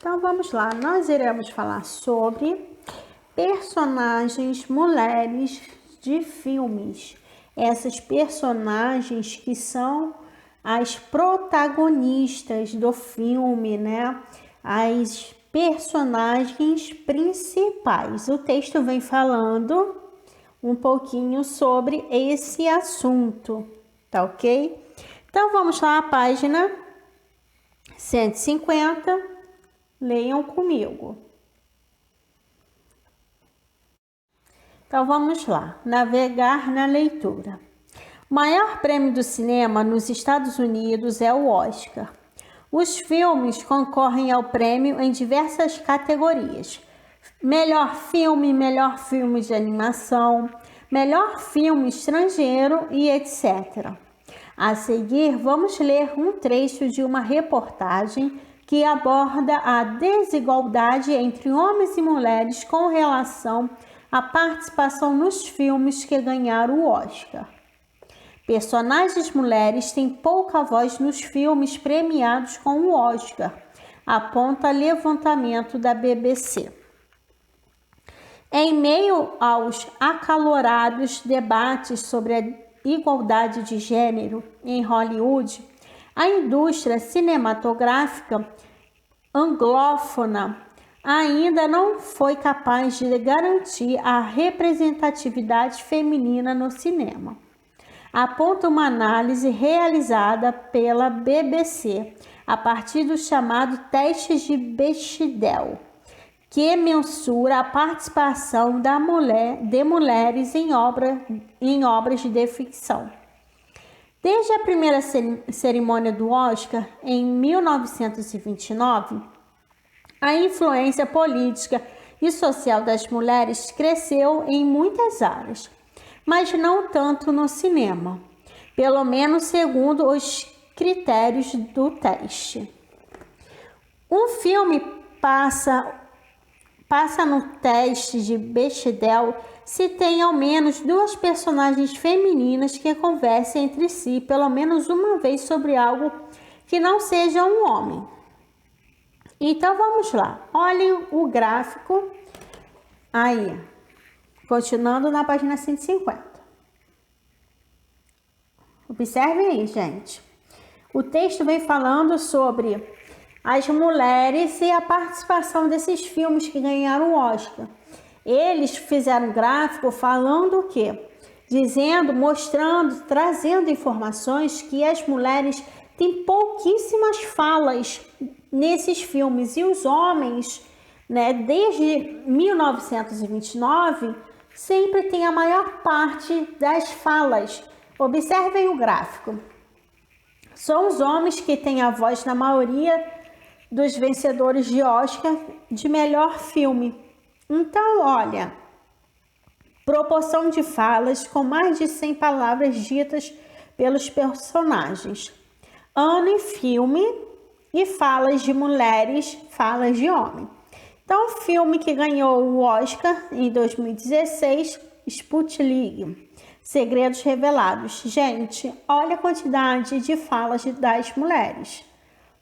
Então vamos lá, nós iremos falar sobre personagens mulheres de filmes. Essas personagens que são as protagonistas do filme, né? As personagens principais. O texto vem falando um pouquinho sobre esse assunto, tá ok? Então vamos lá à página 150, leiam comigo. Então vamos lá, navegar na leitura. O maior prêmio do cinema nos Estados Unidos é o Oscar. Os filmes concorrem ao prêmio em diversas categorias: melhor filme de animação, melhor filme estrangeiro e etc. A seguir, vamos ler um trecho de uma reportagem que aborda a desigualdade entre homens e mulheres com relação à participação nos filmes que ganharam o Oscar. Personagens mulheres têm pouca voz nos filmes premiados com o Oscar, aponta levantamento da BBC. Em meio aos acalorados debates sobre a igualdade de gênero em Hollywood, a indústria cinematográfica anglófona ainda não foi capaz de garantir a representatividade feminina no cinema. Aponta uma análise realizada pela BBC a partir do chamado teste de Bechdel, que mensura a participação de mulheres em obras de ficção. Desde a primeira cerimônia do Oscar, em 1929, a influência política e social das mulheres cresceu em muitas áreas, mas não tanto no cinema, pelo menos segundo os critérios do teste. Um filme passa no teste de Bechdel se tem ao menos duas personagens femininas que conversem entre si pelo menos uma vez sobre algo que não seja um homem. Então vamos lá, olhem o gráfico aí, continuando na página 150. Observem aí, gente. O texto vem falando sobre as mulheres e a participação desses filmes que ganharam o Oscar. Eles fizeram um gráfico falando o quê? Dizendo, mostrando, trazendo informações que as mulheres têm pouquíssimas falas nesses filmes. E os homens, né, desde 1929, sempre têm a maior parte das falas. Observem o gráfico. São os homens que têm a voz na maioria dos vencedores de Oscar de melhor filme. Então, olha, proporção de falas com mais de 100 palavras ditas pelos personagens. Ano e filme e falas de mulheres, falas de homem. Então, o filme que ganhou o Oscar em 2016, Sputnik, Segredos Revelados. Gente, olha a quantidade de falas das mulheres.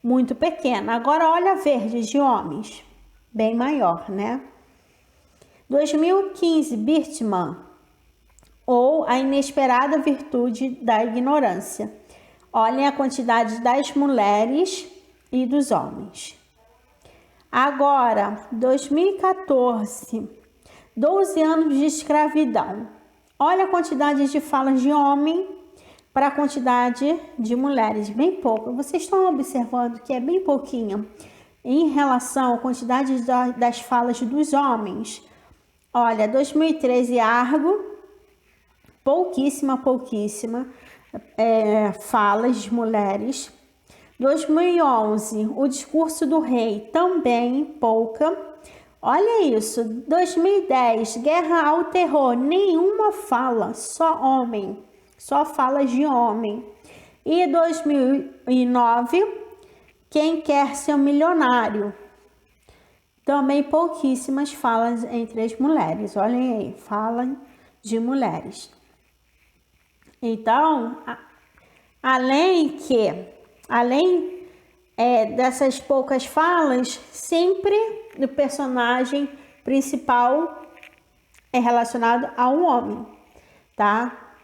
Muito pequena. Agora, olha a verde de homens. Bem maior, né? 2015, Birdman, ou A Inesperada Virtude da Ignorância. Olhem a quantidade das mulheres e dos homens. Agora, 2014, 12 anos de escravidão. Olha a quantidade de falas de homem para a quantidade de mulheres, bem pouco. Vocês estão observando que é bem pouquinho em relação à quantidade das falas dos homens. Olha, 2013, Argo, pouquíssima falas de mulheres. 2011, O Discurso do Rei, também pouca. Olha isso, 2010, Guerra ao Terror, nenhuma fala, só homem, só falas de homem. E 2009, Quem Quer Ser um Milionário, também pouquíssimas falas entre as mulheres. Olhem aí, fala de mulheres. Então, além dessas poucas falas, sempre o personagem principal é relacionado a um homem, tá?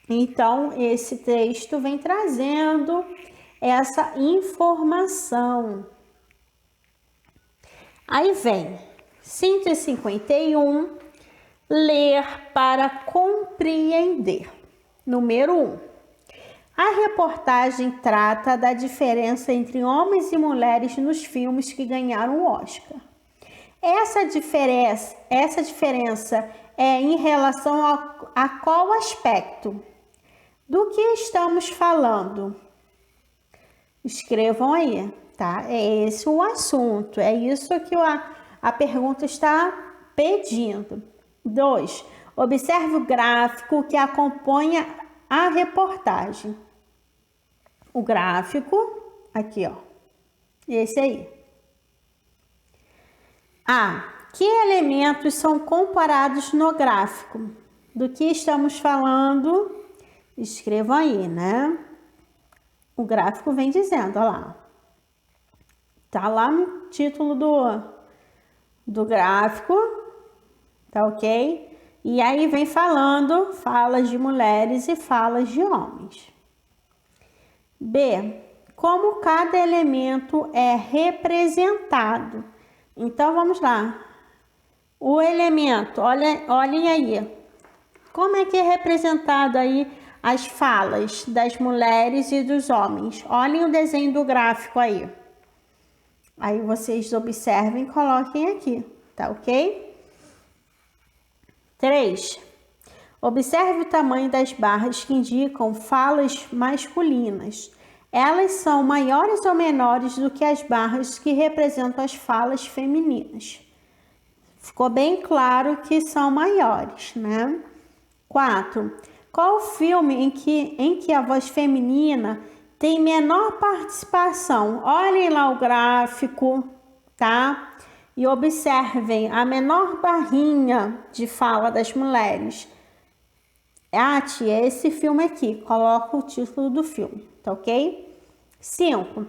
Então, esse texto vem trazendo essa informação. Aí vem 151, ler para compreender. Número 1. A reportagem trata da diferença entre homens e mulheres nos filmes que ganharam o Oscar. Essa diferença é em relação a qual aspecto? Do que estamos falando? Escrevam aí, tá? É esse o assunto, é isso que a pergunta está pedindo. 2. Observe o gráfico que acompanha a reportagem. O gráfico, aqui, ó, esse aí. Que elementos são comparados no gráfico? Do que estamos falando? Escrevam aí, né? O gráfico vem dizendo, ó lá. Tá lá no título do gráfico, tá ok? E aí vem falando falas de mulheres e falas de homens. B. Como cada elemento é representado. Então, vamos lá. O elemento, olhem aí. Como é que é representado aí as falas das mulheres e dos homens? Olhem o desenho do gráfico aí. Aí vocês observem e coloquem aqui, tá ok? 3. Observe o tamanho das barras que indicam falas masculinas. Elas são maiores ou menores do que as barras que representam as falas femininas. Ficou bem claro que são maiores, né? 4. Qual o filme em que a voz feminina tem menor participação? Olhem lá o gráfico, tá? E observem a menor barrinha de fala das mulheres. Tia, esse filme aqui. Coloca o título do filme, tá ok? 5.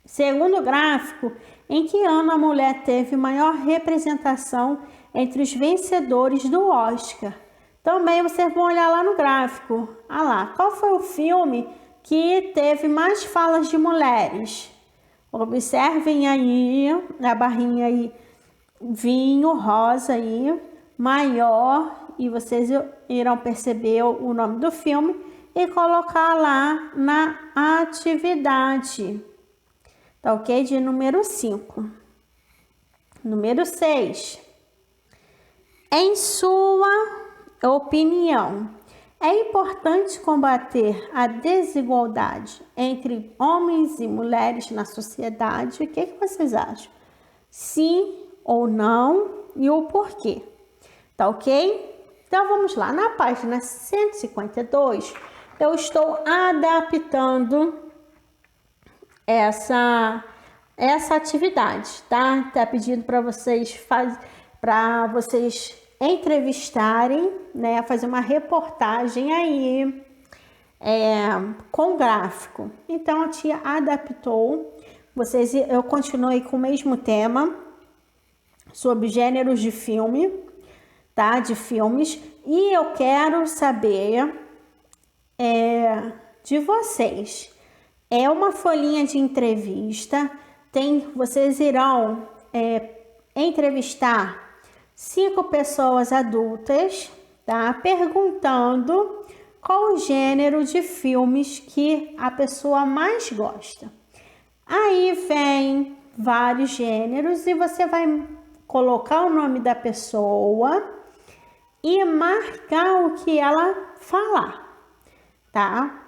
Segundo o gráfico, em que ano a mulher teve maior representação entre os vencedores do Oscar? Também vocês vão olhar lá no gráfico. Lá, qual foi o filme que teve mais falas de mulheres? Observem aí, a barrinha aí, vinho rosa aí, maior, e vocês irão perceber o nome do filme e colocar lá na atividade. Tá ok? De número 5. Número 6. Em sua opinião, é importante combater a desigualdade entre homens e mulheres na sociedade? O que vocês acham? Sim ou não e o porquê? Tá ok? Então vamos lá. Na página 152, eu estou adaptando essa atividade, tá? Tá pedindo para vocês entrevistarem, né? Fazer uma reportagem aí com gráfico. Então a tia adaptou. Eu continuei com o mesmo tema sobre gêneros de filme, tá? De filmes. E eu quero saber de vocês. É uma folhinha de entrevista. Vocês irão entrevistar 5 pessoas adultas, tá? Perguntando qual o gênero de filmes que a pessoa mais gosta. Aí vem vários gêneros e você vai colocar o nome da pessoa e marcar o que ela falar, tá?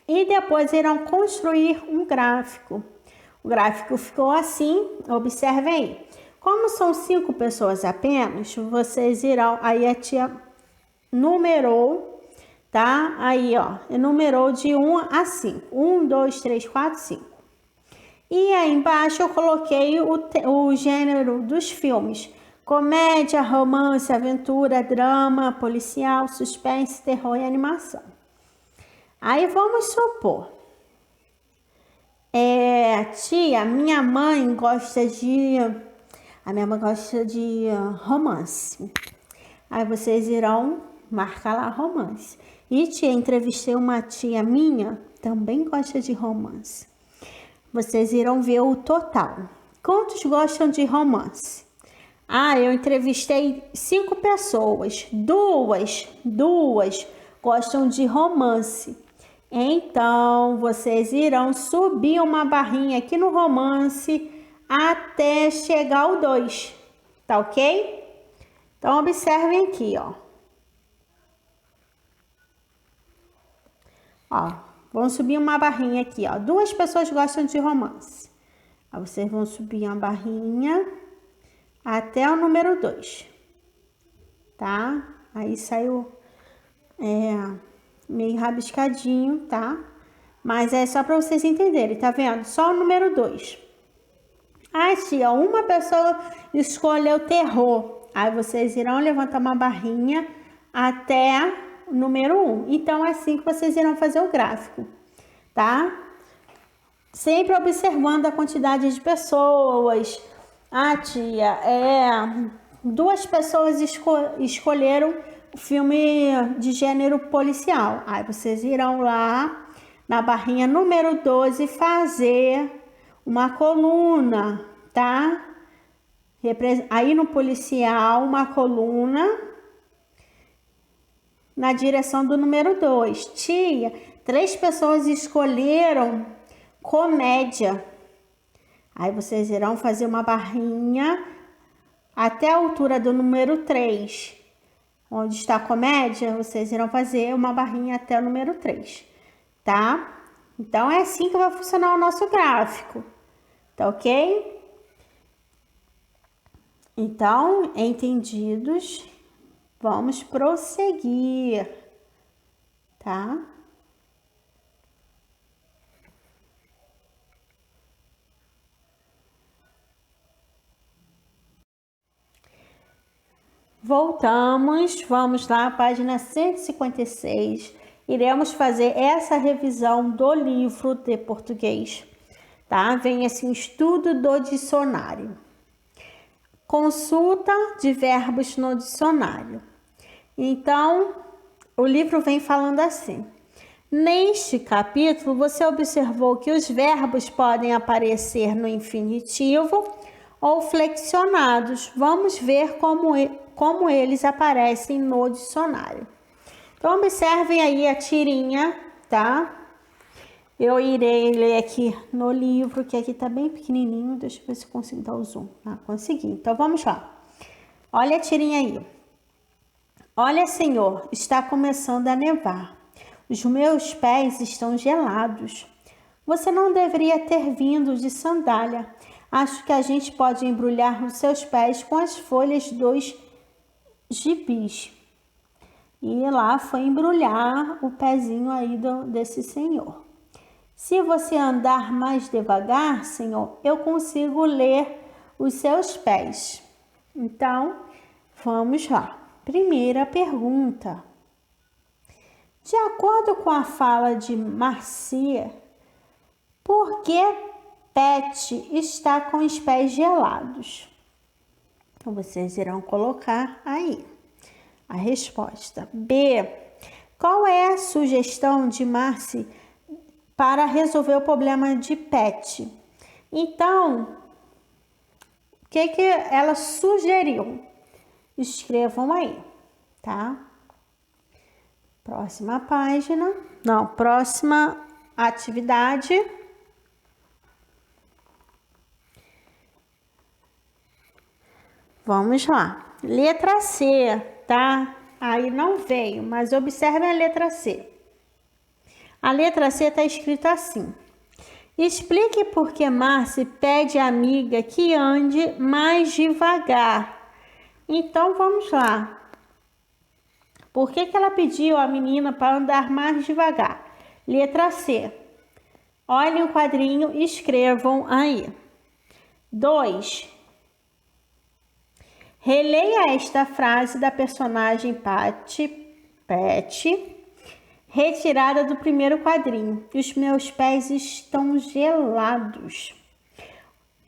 E depois irão construir um gráfico. O gráfico ficou assim, observem aí. Como são 5 pessoas apenas, vocês irão... Aí a tia numerou, tá? Aí, ó, numerou de 1 a 5. 1, 2, 3, 4, 5. E aí embaixo eu coloquei o gênero dos filmes. Comédia, romance, aventura, drama, policial, suspense, terror e animação. Aí vamos supor, Tia, minha mãe gosta de... A minha mãe gosta de romance. Aí vocês irão marcar lá romance. E tia, entrevistei uma tia minha, também gosta de romance. Vocês irão ver o total. Quantos gostam de romance? Eu entrevistei 5 pessoas. Duas gostam de romance. Então, vocês irão subir uma barrinha aqui no romance até chegar ao 2. Tá ok? Então, observem aqui, Vão subir uma barrinha aqui, 2 pessoas gostam de romance. Aí vocês vão subir uma barrinha até o número 2, tá? Aí saiu meio rabiscadinho, tá? Mas é só para vocês entenderem, tá vendo? Só o número 2. Tia, uma pessoa escolheu terror. Aí vocês irão levantar uma barrinha até o número 1. Então, é assim que vocês irão fazer o gráfico, tá? Sempre observando a quantidade de pessoas. Tia, 2 pessoas escolheram o filme de gênero policial. Aí vocês irão lá na barrinha número 12 fazer uma coluna, tá? Aí no policial, uma coluna na direção do número 2. Tia, 3 pessoas escolheram comédia. Aí vocês irão fazer uma barrinha até a altura do número 3. Onde está a comédia, vocês irão fazer uma barrinha até o número 3, tá? Então, é assim que vai funcionar o nosso gráfico, tá ok? Então, entendidos, vamos prosseguir, tá? Voltamos, vamos lá, página 156. Iremos fazer essa revisão do livro de português, tá? Vem assim, estudo do dicionário. Consulta de verbos no dicionário. Então, o livro vem falando assim. Neste capítulo, você observou que os verbos podem aparecer no infinitivo ou flexionados. Vamos ver como eles aparecem no dicionário. Então, observem aí a tirinha, tá? Eu irei ler aqui no livro, que aqui tá bem pequenininho. Deixa eu ver se eu consigo dar o zoom. Consegui. Então, vamos lá. Olha a tirinha aí. Olha, senhor, está começando a nevar. Os meus pés estão gelados. Você não deveria ter vindo de sandália. Acho que a gente pode embrulhar os seus pés com as folhas dos gibis. E lá foi embrulhar o pezinho aí desse senhor. Se você andar mais devagar, senhor, eu consigo ler os seus pés. Então, vamos lá. Primeira pergunta. De acordo com a fala de Marcia, por que Pet está com os pés gelados? Então, vocês irão colocar aí a resposta. B. Qual é a sugestão de Marcia para resolver o problema de Pet? Então, o que ela sugeriu? Escrevam aí, tá? Próxima página. Não, próxima atividade. Vamos lá. Letra C, tá? Aí não veio, mas observem a letra C. A letra C está escrita assim. Explique por que Marcia pede à amiga que ande mais devagar. Então, vamos lá. Por que ela pediu à menina para andar mais devagar? Letra C. Olhem o quadrinho e escrevam aí. 2. Releia esta frase da personagem Pet. retirada do primeiro quadrinho. Os meus pés estão gelados.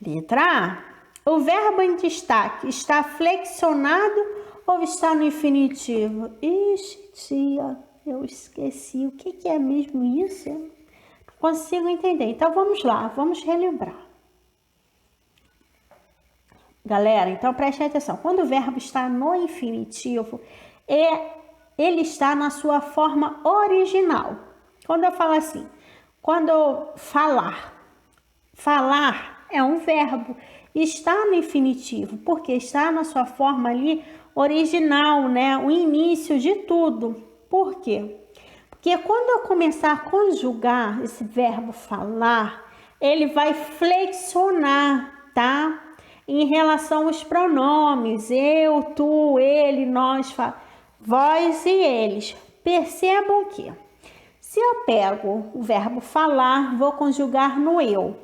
Letra A. O verbo em destaque está flexionado ou está no infinitivo? Ixi, tia, eu esqueci. O que é mesmo isso? Eu não consigo entender. Então, vamos lá, vamos relembrar. Galera, então prestem atenção. Quando o verbo está no infinitivo, ele está na sua forma original. Quando eu falo assim, falar é um verbo, está no infinitivo, porque está na sua forma ali original, né? O início de tudo. Por quê? Porque quando eu começar a conjugar esse verbo falar, ele vai flexionar, tá? Em relação aos pronomes, eu, tu, ele, nós, vós e eles. Percebam que se eu pego o verbo falar, vou conjugar no eu.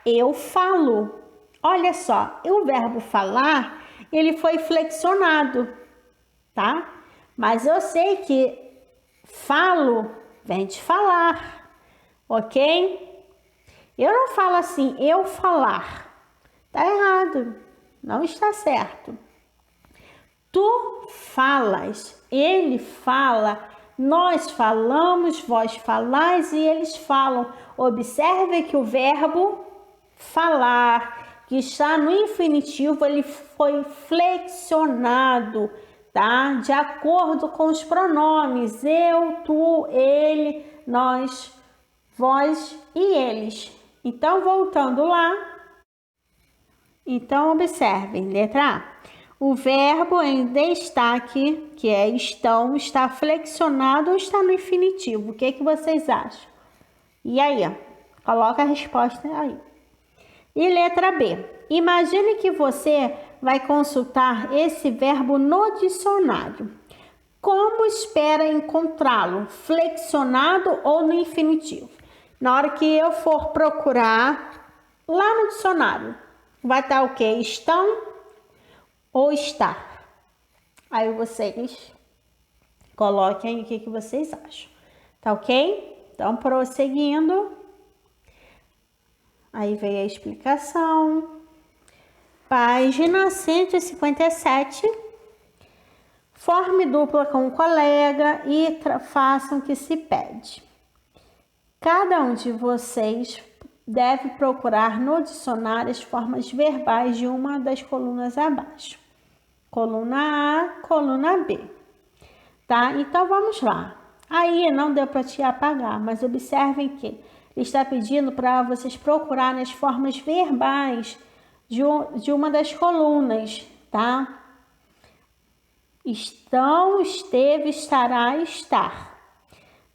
Eu falo. Olha só, o verbo falar, ele foi flexionado, tá? Mas eu sei que falo vem de falar, ok? Eu não falo assim, eu falar. Tá errado, não está certo. Tu falas, ele fala, nós falamos, vós falais e eles falam. Observe que o verbo falar, que está no infinitivo, ele foi flexionado, tá? De acordo com os pronomes, eu, tu, ele, nós, vós e eles. Então, voltando lá. Então, observem, letra A. O verbo em destaque, que é estão, está flexionado ou está no infinitivo? O que vocês acham? E aí, ó, coloca a resposta aí. E letra B. Imagine que você vai consultar esse verbo no dicionário. Como espera encontrá-lo? Flexionado ou no infinitivo? Na hora que eu for procurar lá no dicionário, vai estar o quê? Estão ou estar? Aí vocês coloquem o que vocês acham. Tá ok? Então, prosseguindo. Aí veio a explicação. Página 157. Forme dupla com um colega e façam o que se pede. Cada um de vocês deve procurar no dicionário as formas verbais de uma das colunas abaixo. Coluna A, coluna B. Tá? Então, vamos lá. Aí não deu para te apagar, mas observem que ele está pedindo para vocês procurarem as formas verbais de uma das colunas, tá? Estão, esteve, estará, estar.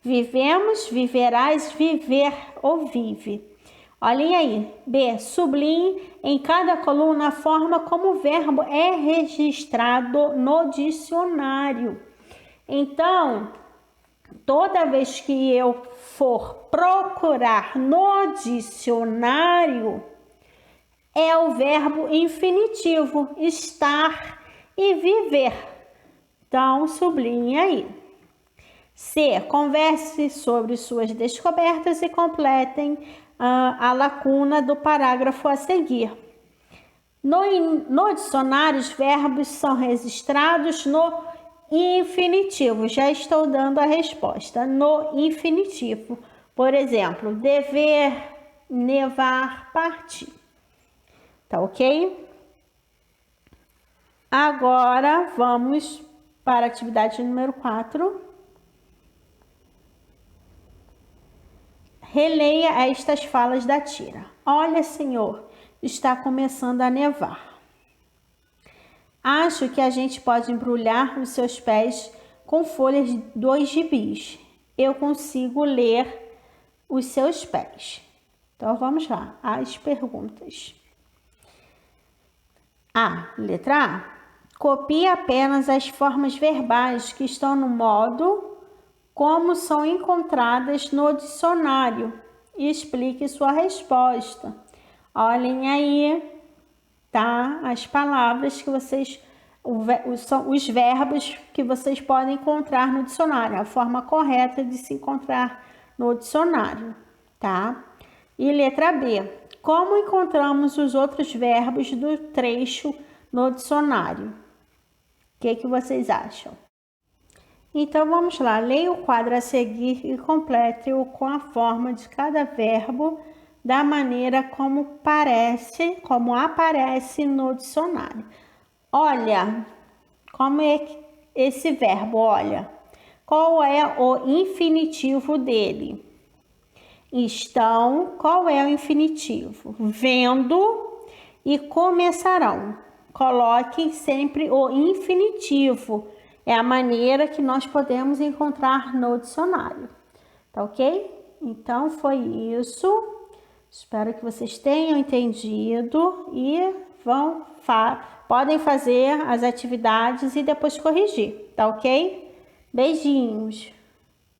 Vivemos, viverás, viver ou vive. Olhem aí. B. Sublinhe em cada coluna a forma como o verbo é registrado no dicionário. Então, toda vez que eu for procurar no dicionário, é o verbo infinitivo, estar e viver. Então, sublinhe aí. C. Converse sobre suas descobertas e completem a lacuna do parágrafo a seguir. No dicionário, os verbos são registrados no infinitivo. Já estou dando a resposta. No infinitivo. Por exemplo, dever, nevar, partir. Tá ok? Agora vamos para a atividade número 4. Releia estas falas da tira. Olha, senhor, está começando a nevar. Acho que a gente pode embrulhar os seus pés com folhas dos gibis. Eu consigo ler os seus pés. Então, vamos lá. As perguntas. A. Letra A. Copie apenas as formas verbais que estão no modo como são encontradas no dicionário e explique sua resposta. Olhem aí, tá? As palavras que vocês são os verbos que vocês podem encontrar no dicionário, a forma correta de se encontrar no dicionário, tá? E letra B, como encontramos os outros verbos do trecho no dicionário? O que vocês acham? Então, vamos lá. Leia o quadro a seguir e complete-o com a forma de cada verbo da maneira como aparece no dicionário. Olha, como é esse verbo, olha? Qual é o infinitivo dele? Estão, qual é o infinitivo? Vendo e começarão. Coloquem sempre o infinitivo. É a maneira que nós podemos encontrar no dicionário. Tá ok? Então, foi isso. Espero que vocês tenham entendido e podem fazer as atividades e depois corrigir. Tá ok? Beijinhos!